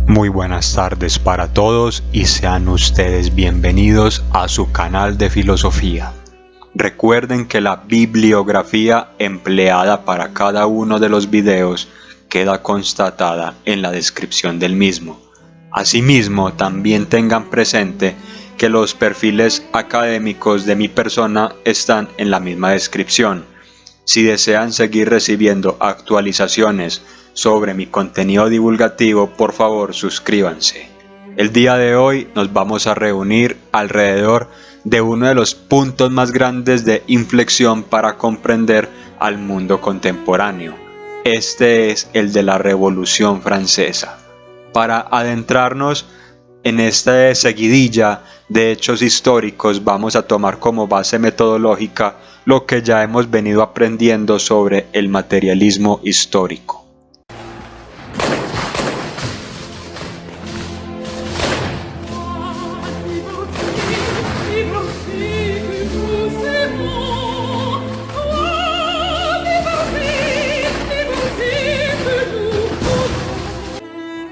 Muy buenas tardes para todos y sean ustedes bienvenidos a su canal de filosofía. Recuerden que la bibliografía empleada para cada uno de los videos queda constatada en la descripción del mismo. Asimismo, también tengan presente que los perfiles académicos de mi persona están en la misma descripción. Si desean seguir recibiendo actualizaciones sobre mi contenido divulgativo, por favor suscríbanse. El día de hoy nos vamos a reunir alrededor de uno de los puntos más grandes de inflexión para comprender al mundo contemporáneo. Este es el de la Revolución Francesa. Para adentrarnos en esta seguidilla de hechos históricos, vamos a tomar como base metodológica lo que ya hemos venido aprendiendo sobre el materialismo histórico.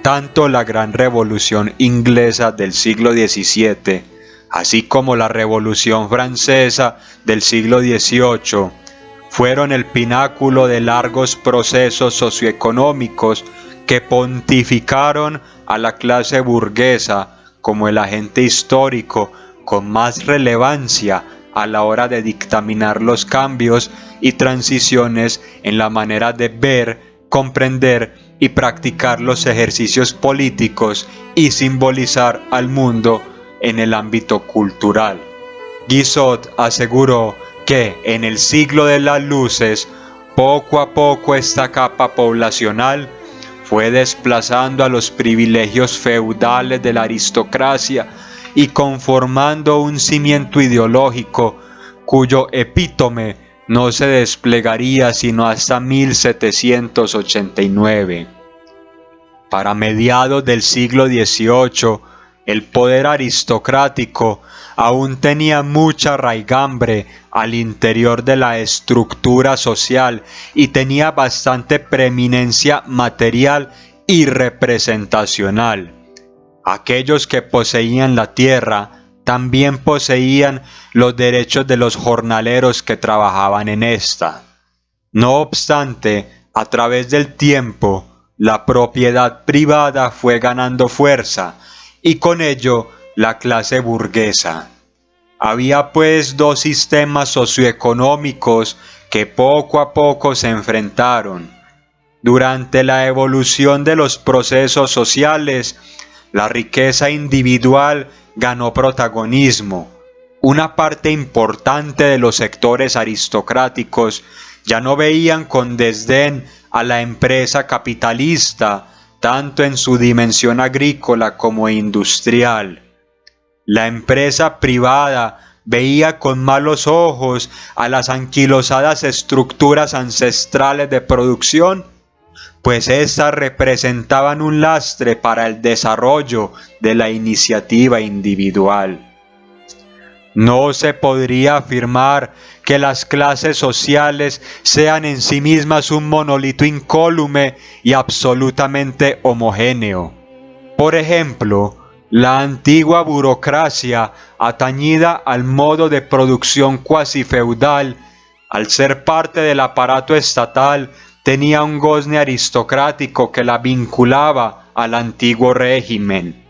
Tanto la Gran Revolución Inglesa del siglo XVII, así como la Revolución Francesa del siglo XVIII, fueron el pináculo de largos procesos socioeconómicos que pontificaron a la clase burguesa como el agente histórico con más relevancia a la hora de dictaminar los cambios y transiciones en la manera de ver, comprender y practicar los ejercicios políticos y simbolizar al mundo en el ámbito cultural. Guizot aseguró que en el siglo de las luces, poco a poco esta capa poblacional fue desplazando a los privilegios feudales de la aristocracia y conformando un cimiento ideológico cuyo epítome no se desplegaría sino hasta 1789. Para mediados del siglo XVIII, el poder aristocrático aún tenía mucha raigambre al interior de la estructura social y tenía bastante preeminencia material y representacional. Aquellos que poseían la tierra también poseían los derechos de los jornaleros que trabajaban en esta. No obstante, a través del tiempo, la propiedad privada fue ganando fuerza y con ello la clase burguesa. Había pues dos sistemas socioeconómicos que poco a poco se enfrentaron. Durante la evolución de los procesos sociales, la riqueza individual ganó protagonismo. Una parte importante de los sectores aristocráticos ya no veían con desdén a la empresa capitalista, tanto en su dimensión agrícola como industrial. La empresa privada veía con malos ojos a las anquilosadas estructuras ancestrales de producción, pues éstas representaban un lastre para el desarrollo de la iniciativa individual. No se podría afirmar que las clases sociales sean en sí mismas un monolito incólume y absolutamente homogéneo. Por ejemplo, la antigua burocracia, atañida al modo de producción cuasi feudal, al ser parte del aparato estatal, tenía un gozne aristocrático que la vinculaba al antiguo régimen.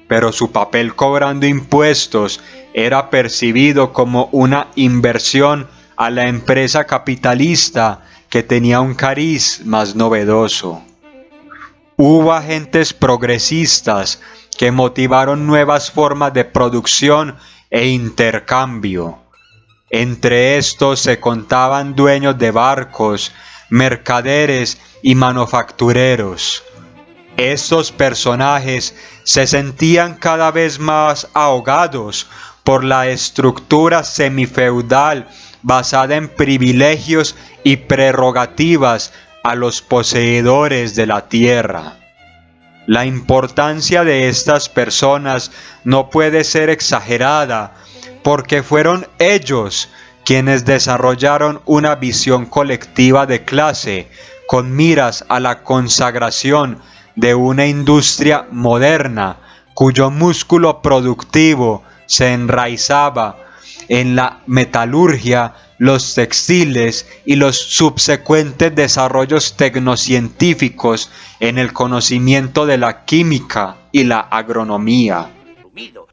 Pero su papel cobrando impuestos era percibido como una inversión a la empresa capitalista que tenía un cariz más novedoso. Hubo agentes progresistas que motivaron nuevas formas de producción e intercambio. Entre estos se contaban dueños de barcos, mercaderes y manufactureros. Estos personajes se sentían cada vez más ahogados por la estructura semifeudal basada en privilegios y prerrogativas a los poseedores de la tierra. La importancia de estas personas no puede ser exagerada, porque fueron ellos quienes desarrollaron una visión colectiva de clase con miras a la consagración de una industria moderna, cuyo músculo productivo se enraizaba en la metalurgia, los textiles y los subsecuentes desarrollos tecnocientíficos en el conocimiento de la química y la agronomía.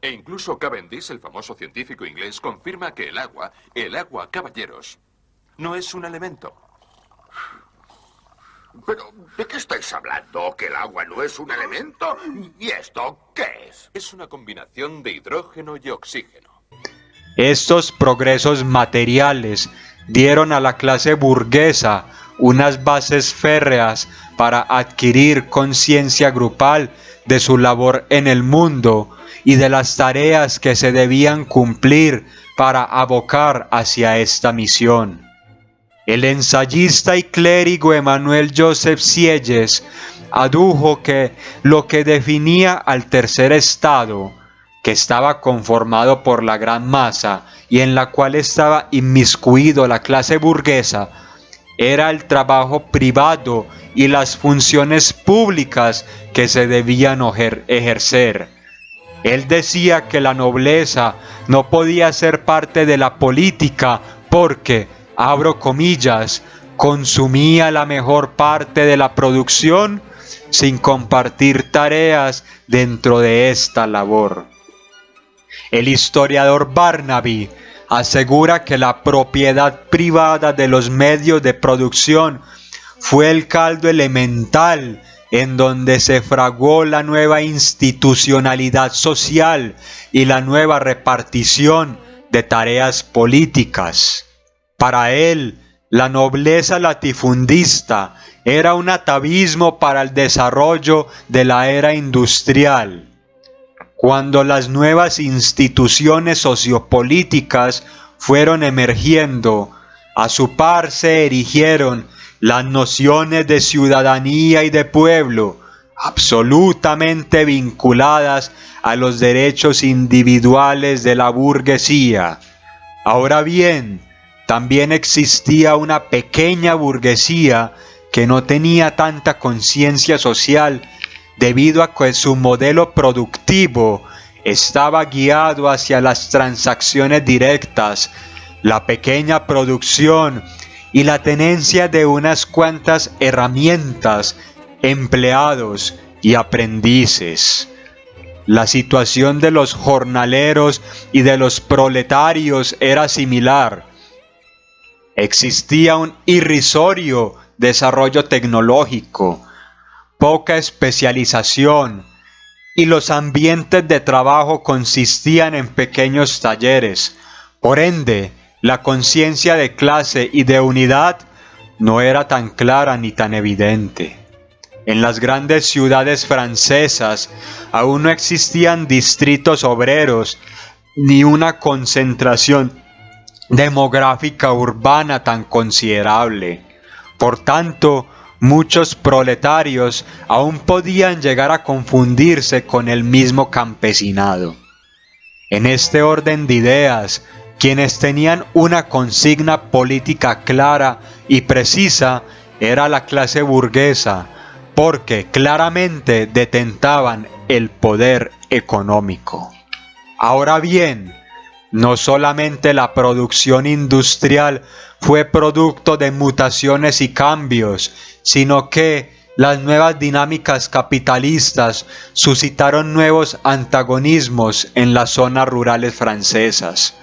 E incluso Cavendish, el famoso científico inglés, confirma que el agua, caballeros, no es un elemento. ¿Pero de qué estáis hablando? ¿Que el agua no es un elemento? ¿Y esto qué es? Es una combinación de hidrógeno y oxígeno. Estos progresos materiales dieron a la clase burguesa unas bases férreas para adquirir conciencia grupal de su labor en el mundo y de las tareas que se debían cumplir para abocar hacia esta misión. El ensayista y clérigo Emmanuel Joseph Sieyès adujo que lo que definía al tercer estado, que estaba conformado por la gran masa y en la cual estaba inmiscuido la clase burguesa, era el trabajo privado y las funciones públicas que se debían ejercer. Él decía que la nobleza no podía ser parte de la política porque, abro comillas, consumía la mejor parte de la producción sin compartir tareas dentro de esta labor. El historiador Barnaby asegura que la propiedad privada de los medios de producción fue el caldo elemental en donde se fraguó la nueva institucionalidad social y la nueva repartición de tareas políticas. Para él, la nobleza latifundista era un atavismo para el desarrollo de la era industrial. Cuando las nuevas instituciones sociopolíticas fueron emergiendo, a su par se erigieron las nociones de ciudadanía y de pueblo, absolutamente vinculadas a los derechos individuales de la burguesía. Ahora bien, también existía una pequeña burguesía que no tenía tanta conciencia social debido a que su modelo productivo estaba guiado hacia las transacciones directas, la pequeña producción y la tenencia de unas cuantas herramientas, empleados y aprendices. La situación de los jornaleros y de los proletarios era similar. Existía un irrisorio desarrollo tecnológico, poca especialización, y los ambientes de trabajo consistían en pequeños talleres. Por ende, la conciencia de clase y de unidad no era tan clara ni tan evidente. En las grandes ciudades francesas aún no existían distritos obreros ni una concentración demográfica urbana tan considerable. Por tanto, muchos proletarios aún podían llegar a confundirse con el mismo campesinado. En este orden de ideas, quienes tenían una consigna política clara y precisa era la clase burguesa, porque claramente detentaban el poder económico. Ahora bien, no solamente la producción industrial fue producto de mutaciones y cambios, sino que las nuevas dinámicas capitalistas suscitaron nuevos antagonismos en las zonas rurales francesas.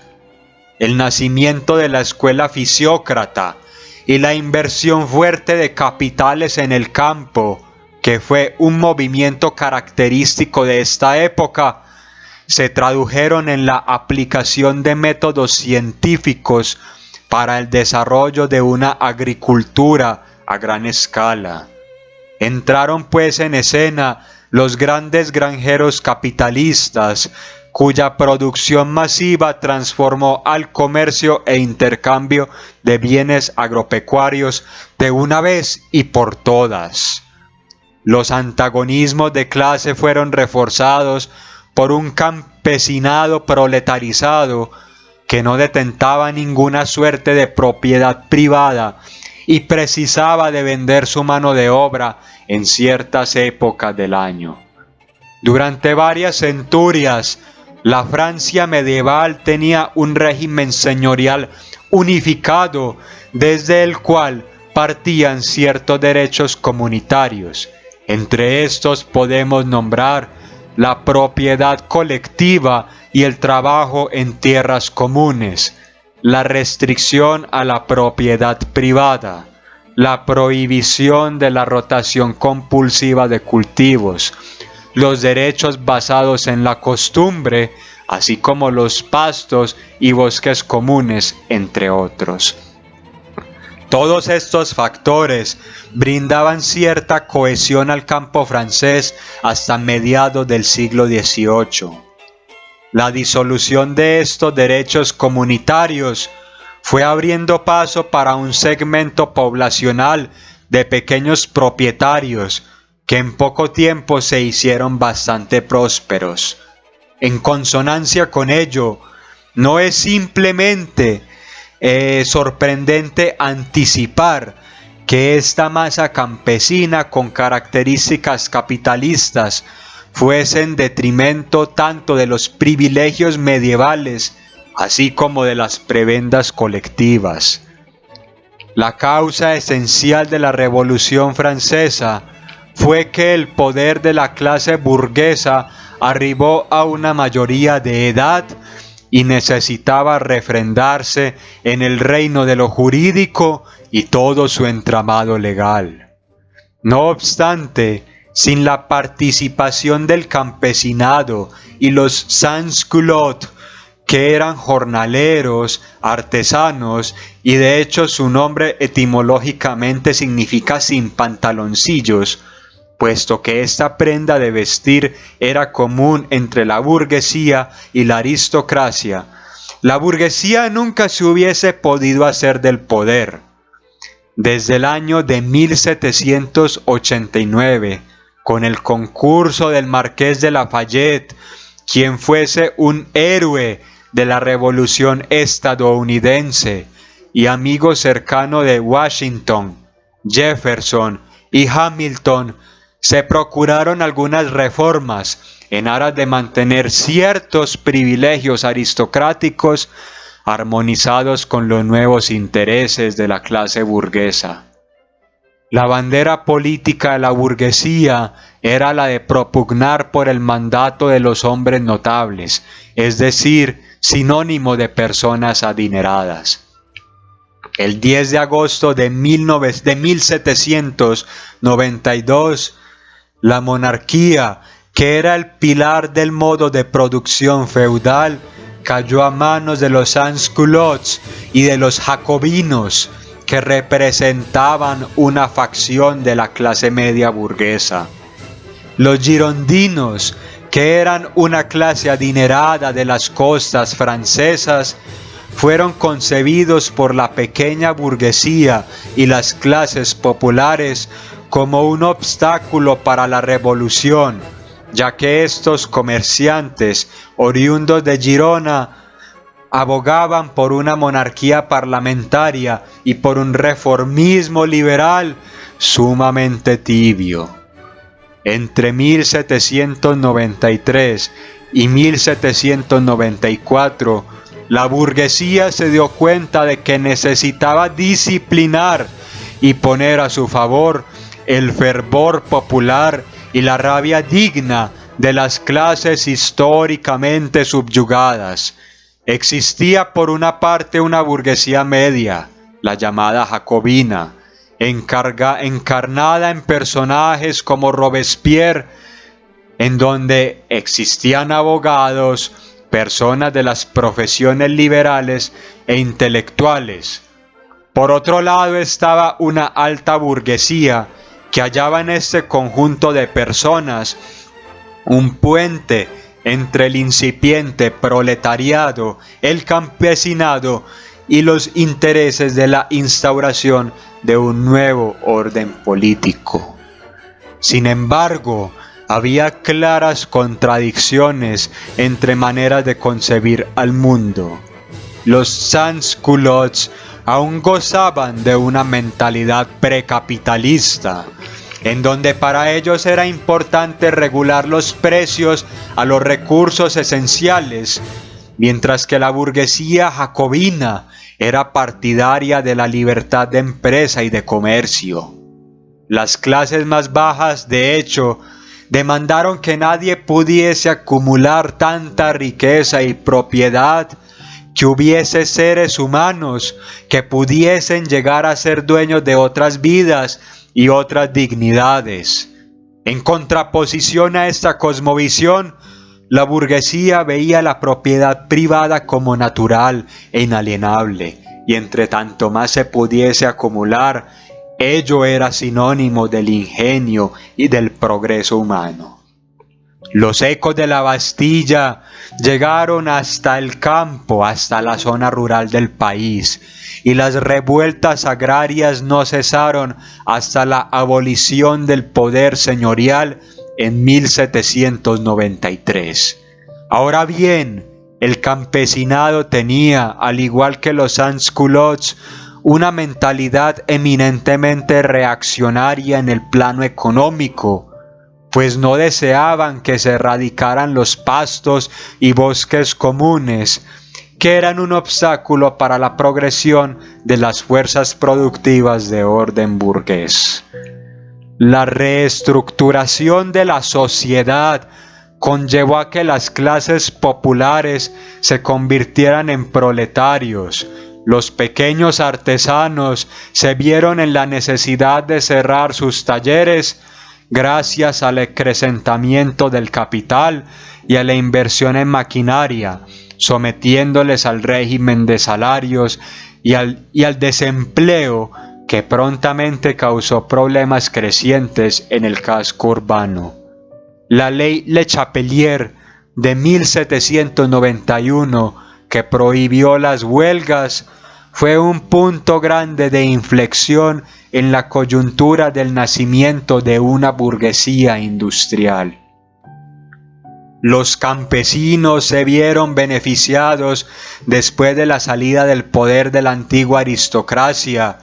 El nacimiento de la escuela fisiócrata y la inversión fuerte de capitales en el campo, que fue un movimiento característico de esta época, se tradujeron en la aplicación de métodos científicos para el desarrollo de una agricultura a gran escala. Entraron pues en escena los grandes granjeros capitalistas, cuya producción masiva transformó al comercio e intercambio de bienes agropecuarios de una vez y por todas. Los antagonismos de clase fueron reforzados por un campesinado proletarizado que no detentaba ninguna suerte de propiedad privada y precisaba de vender su mano de obra en ciertas épocas del año. Durante varias centurias, la Francia medieval tenía un régimen señorial unificado desde el cual partían ciertos derechos comunitarios. Entre estos podemos nombrar la propiedad colectiva y el trabajo en tierras comunes, la restricción a la propiedad privada, la prohibición de la rotación compulsiva de cultivos, los derechos basados en la costumbre, así como los pastos y bosques comunes, entre otros. Todos estos factores brindaban cierta cohesión al campo francés hasta mediados del siglo XVIII. La disolución de estos derechos comunitarios fue abriendo paso para un segmento poblacional de pequeños propietarios que en poco tiempo se hicieron bastante prósperos. En consonancia con ello, no es simplemente sorprendente anticipar que esta masa campesina con características capitalistas fuese en detrimento tanto de los privilegios medievales así como de las prebendas colectivas. La causa esencial de la Revolución Francesa fue que el poder de la clase burguesa arribó a una mayoría de edad y necesitaba refrendarse en el reino de lo jurídico y todo su entramado legal. No obstante, sin la participación del campesinado y los sans-culottes, que eran jornaleros, artesanos, y de hecho su nombre etimológicamente significa sin pantaloncillos, puesto que esta prenda de vestir era común entre la burguesía y la aristocracia, la burguesía nunca se hubiese podido hacer del poder. Desde el año de 1789, con el concurso del Marqués de Lafayette, quien fuese un héroe de la Revolución estadounidense y amigo cercano de Washington, Jefferson y Hamilton, se procuraron algunas reformas en aras de mantener ciertos privilegios aristocráticos armonizados con los nuevos intereses de la clase burguesa. La bandera política de la burguesía era la de propugnar por el mandato de los hombres notables, es decir, sinónimo de personas adineradas. El 10 de agosto de 1792, la monarquía, que era el pilar del modo de producción feudal, cayó a manos de los sans-culottes y de los jacobinos, que representaban una facción de la clase media burguesa. Los girondinos, que eran una clase adinerada de las costas francesas, fueron concebidos por la pequeña burguesía y las clases populares como un obstáculo para la revolución, ya que estos comerciantes oriundos de Girona abogaban por una monarquía parlamentaria y por un reformismo liberal sumamente tibio. Entre 1793 y 1794, la burguesía se dio cuenta de que necesitaba disciplinar y poner a su favor el fervor popular y la rabia digna de las clases históricamente subyugadas. Existía por una parte una burguesía media, la llamada jacobina, encarnada en personajes como Robespierre, en donde existían abogados, personas de las profesiones liberales e intelectuales. Por otro lado estaba una alta burguesía que hallaba en este conjunto de personas un puente entre el incipiente proletariado, el campesinado y los intereses de la instauración de un nuevo orden político. Sin embargo, había claras contradicciones entre maneras de concebir al mundo. Los sans-culottes aún gozaban de una mentalidad precapitalista, en donde para ellos era importante regular los precios a los recursos esenciales, mientras que la burguesía jacobina era partidaria de la libertad de empresa y de comercio. Las clases más bajas, de hecho, demandaron que nadie pudiese acumular tanta riqueza y propiedad, que hubiese seres humanos que pudiesen llegar a ser dueños de otras vidas y otras dignidades. En contraposición a esta cosmovisión, la burguesía veía la propiedad privada como natural e inalienable, y entre tanto más se pudiese acumular, ello era sinónimo del ingenio y del progreso humano. Los ecos de la Bastilla llegaron hasta el campo, hasta la zona rural del país, y las revueltas agrarias no cesaron hasta la abolición del poder señorial en 1793. Ahora bien, el campesinado tenía, al igual que los sans-culottes, una mentalidad eminentemente reaccionaria en el plano económico, pues no deseaban que se erradicaran los pastos y bosques comunes, que eran un obstáculo para la progresión de las fuerzas productivas de orden burgués. La reestructuración de la sociedad conllevó a que las clases populares se convirtieran en proletarios. Los pequeños artesanos se vieron en la necesidad de cerrar sus talleres gracias al acrecentamiento del capital y a la inversión en maquinaria, sometiéndoles al régimen de salarios y al desempleo que prontamente causó problemas crecientes en el casco urbano. La ley Le Chapelier de 1791, que prohibió las huelgas, fue un punto grande de inflexión en la coyuntura del nacimiento de una burguesía industrial. Los campesinos se vieron beneficiados después de la salida del poder de la antigua aristocracia,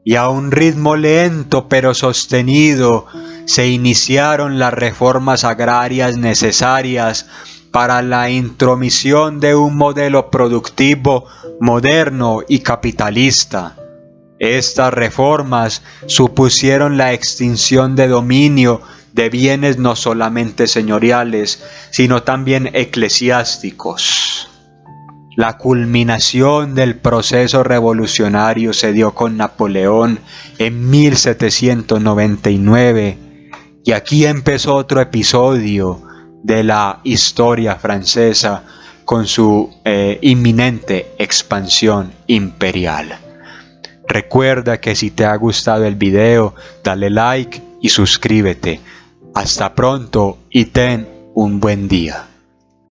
y a un ritmo lento pero sostenido se iniciaron las reformas agrarias necesarias para la intromisión de un modelo productivo moderno y capitalista. Estas reformas supusieron la extinción de dominio de bienes no solamente señoriales, sino también eclesiásticos. La culminación del proceso revolucionario se dio con Napoleón en 1799, y aquí empezó otro episodio de la historia francesa con su inminente expansión imperial. Recuerda que si te ha gustado el video, dale like y suscríbete. Hasta pronto y ten un buen día.